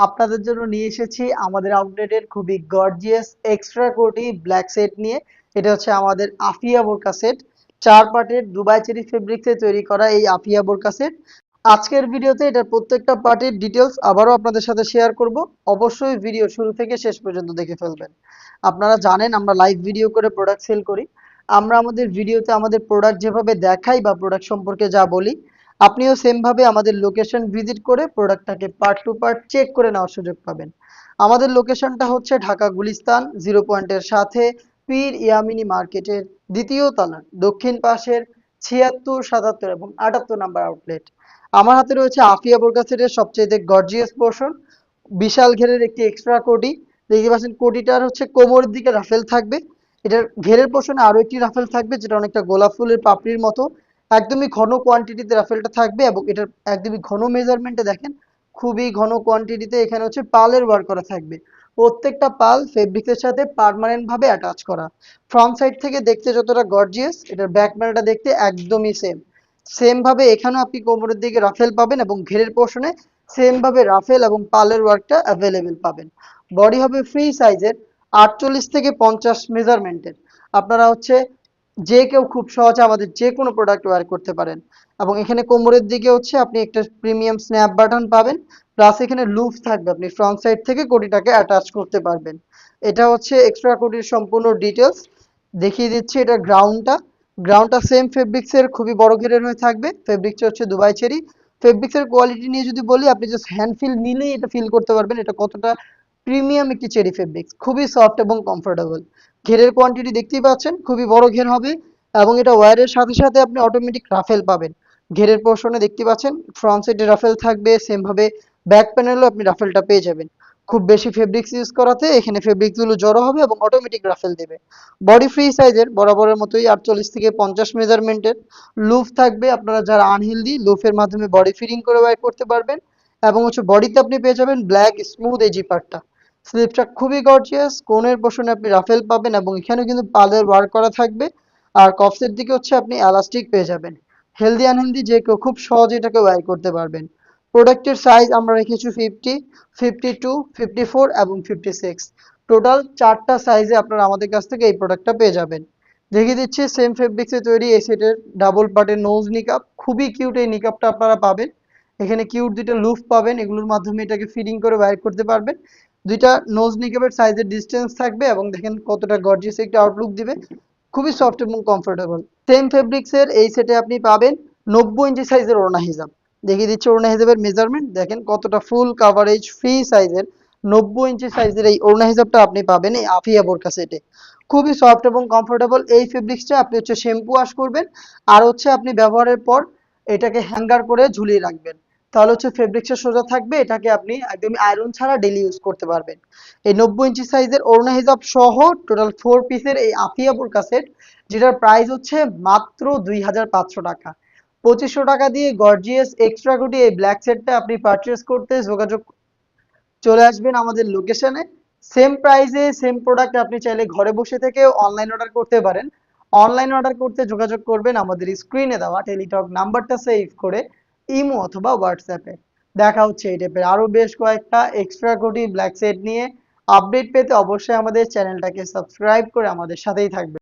আপনাদের জন্য নিয়ে এসেছি আমাদের আউটলেটের খুবই গর্জিয়াস এক্সট্রা কোটি ব্ল্যাক সেট নিয়ে। এটা হচ্ছে আমাদের আফিয়া বোরকা সেট। 4 পার্টের দুবাই চেরি ফেব্রিক্সে তৈরি করা এই আফিয়া বোরকা সেট। আজকের ভিডিওতে এটার প্রত্যেকটা পার্টের ডিটেলস আবারও আপনাদের সাথে শেয়ার করব। অবশ্যই ভিডিও শুরু থেকে শেষ পর্যন্ত দেখে ফেলবেন। আপনারা জানেন আমরা লাইভ ভিডিও করে প্রোডাক্ট সেল করি। আমরা আমাদের ভিডিওতে আমাদের প্রোডাক্ট যেভাবে দেখাই বা প্রোডাক্ট সম্পর্কে যা বলি, আপনিও সেম ভাবে আমাদের লোকেশন ভিজিট করে প্রোডাক্টটাকে পার্ট টু পার্ট চেক করে নেওয়ার সুযোগ পাবেন। আমাদের লোকেশনটা হচ্ছে ঢাকা গুলিস্তান 0 পয়েন্টের সাথে পীর ইয়ামিনী মার্কেটের দ্বিতীয় তলার দক্ষিণ পাশের 76, 77 এবং 78 নাম্বার আউটলেট। আমার হাতে রয়েছে আফিয়া বোরকা সেটের সবচেয়ে গর্জিয়াস পোর্শন, বিশাল ঘেরের একটি এক্সট্রা কোটি। দেখতে পাচ্ছেন কোটিটার হচ্ছে কোমরের দিকে রাফেল থাকবে। এটার ঘেরের পোর্শনে আরো একটি রাফেল থাকবে যেটা অনেকটা গোলাপ ফুলের পাপড়ির মতো। একদমই ঘন কোয়ান্টিটিতে রাফেলটা থাকবে এবং এটার একদমই ঘন মেজারমেন্টে দেখেন, খুবই ঘন কোয়ান্টিটিতে এখানে হচ্ছে পালের ওয়ার্ক করা থাকবে। প্রত্যেকটা পাল ফেব্রিক্সের সাথে পার্মানেন্ট ভাবে অ্যাটাচ করা। ফ্রন্ট সাইড থেকে দেখতে যতটা গর্জিয়াস, এটার ব্যাক প্যানেলটা দেখতে একদমই সেম। সেম ভাবে এখানেও আপনি কোমরের দিকে রাফেল পাবেন এবং ঘেরের পোর্শনে সেম ভাবে রাফেল এবং পালের ওয়ার্কটা অ্যাভেলেবেল পাবেন। বডি হবে ফ্রি সাইজের, 48 থেকে 50 মেজারমেন্টের। আপনারা হচ্ছে যে কেউ খুব সহজে আমাদের যে কোনো প্রোডাক্ট ওয়্যার করতে পারেন। এবং এখানে কোমরের দিকে হচ্ছে আপনি একটা প্রিমিয়াম স্ন্যাপ বাটন পাবেন, প্লাস এখানে লুপ থাকবে, আপনি ফ্রন্ট সাইড থেকে কোটিটাকে অ্যাটাচ করতে পারবেন। এটা হচ্ছে এক্সট্রা কোটির সম্পূর্ণ ডিটেলস। দেখিয়ে দিচ্ছি এটা গ্রাউন্ডটা সেম ফেব্রিক্সের খুবই বড় ঘেরের হয়ে থাকবে। ফেব্রিক্সটা হচ্ছে দুবাই চেরি। ফেব্রিক্সের কোয়ালিটি নিয়ে যদি বলি, আপনি জাস্ট হ্যান্ড ফিল নিলেই এটা ফিল করতে পারবেন এটা কতটা প্রিমিয়াম একটি চেরি ফেব্রিক্স। খুবই সফট এবং কমফোর্টেবল। ঘেরের কোয়ান্টিটি দেখতেই পাচ্ছেন, খুবই বড় ঘের হবে এবং এটা ওয়্যারের সাথে সাথে আপনি অটোমেটিক রাফেল পাবেন। ঘেরের পোর্শনে দেখতে পাচ্ছেন ফ্রন্ট সাইডে রাফেল থাকবে, সেম ভাবে ব্যাক প্যানেলও আপনি রাফেলটা পেয়ে যাবেন। খুব বেশি ফেব্রিক্স ইউজ করাতে এখানে ফেব্রিক্স গুলো জড়ো হবে এবং অটোমেটিক রাফেল দেবে। বডি ফ্রি সাইজের বরাবরের মতোই 48 থেকে 50 মেজারমেন্টের। লুফ থাকবে, আপনারা যারা আনহেলদি লুফের মাধ্যমে বডি ফিটিং করে ওয়্যার করতে পারবেন। এবং হচ্ছে বডিতে আপনি পেয়ে যাবেন ব্ল্যাক স্মুথ এই জিপারটা। স্লিপটা খুবই গর্জিয়াস, কোণের পোর্শনে আপনি রাফেল পাবেন এবং এখানেও কিন্তু পালের ওয়ার্ক করা থাকবে। আর কফসের দিকে হচ্ছে আপনি এলাস্টিক পেয়ে যাবেন। হেলদি আনহেলদি যে কেউ খুব সহজে এটাকে ওয়্যার করতে পারবেন। প্রোডাক্টের সাইজ আমরা রেখেছি 50, 52, 54 এবং 56। টোটাল 4টা সাইজে আপনারা আমাদের কাছ থেকে এই প্রোডাক্টটা পেয়ে যাবেন। দেখিয়ে দিচ্ছি সেম ফেব্রিক্সে তৈরি এই সেটের ডাবল পার্টের নোজ নিকাপ। খুবই কিউট এই নিকাপটা আপনারা পাবেন। এখানে কিউট দুইটা লুফ পাবেন, এগুলোর মাধ্যমে এটাকে ফিটিং করে ওয়্যার করতে পারবেন। দুইটা নোজ নিকাপের সাইজের ডিস্টেন্স থাকবে এবং দেখেন কতটা গর্জিয়াস একটা আউটলুক দিবে। খুবই সফট এবং কমফোর্টেবল। সেম ফেব্রিক্সের এই সেটে আপনি পাবেন 90 ইঞ্চি সাইজের ওড়না হিজাব। দেখিয়ে দিচ্ছি ওড়না হিজাবের মেজারমেন্ট, দেখেন কতটা ফুল কাভারেজ ফ্রি সাইজের 90 ইঞ্চি সাইজের এই ওড়না হিজাবটা আপনি পাবেন এই আফিয়া বোরকা সেটে। খুবই সফট এবং কমফোর্টেবল এই ফেব্রিক্সটা। আপনি হচ্ছে শ্যাম্পু ওয়াশ করবেন আর হচ্ছে আপনি ব্যবহারের পর এটাকে হ্যাঙ্গার করে ঝুলিয়ে রাখবেন, তাহলে হচ্ছে ফেব্রিক্সটা সোজা থাকবে। এটাকে আপনি একদমই আয়রন ছাড়া ডেলি ইউজ করতে পারবেন। এই 90 ইঞ্চি সাইজের ওড়না হিজাব সহ টোটাল 4 পিসের এই আফিয়া বোরকা সেট, যেটার প্রাইস হচ্ছে মাত্র 2500 টাকা। 2500 টাকা দিয়ে গর্জিয়াস এক্সট্রা গুটি এই ব্ল্যাক সেটটা আপনি পারচেস করতে যোগাযোগ চলে আসবেন আমাদের লোকেশনে। সেম প্রাইসে সেম প্রোডাক্ট আপনি চাইলে ঘরে বসে থেকে অনলাইন অর্ডার করতে পারেন। অনলাইন অর্ডার করতে যোগাযোগ করবেন আমাদের স্ক্রিনে দেওয়া টেলিটক নাম্বারটা সেভ করে ইমো অথবা হোয়াটসঅ্যাপে। দেখা হচ্ছে এই টাইপের আরো বেশ কয়েকটা এক্সট্রা কোটি ব্ল্যাক সেট নিয়ে। আপডেট পেতে অবশ্যই আমাদের চ্যানেলটাকে সাবস্ক্রাইব করে আমাদের সাথেই থাকবেন।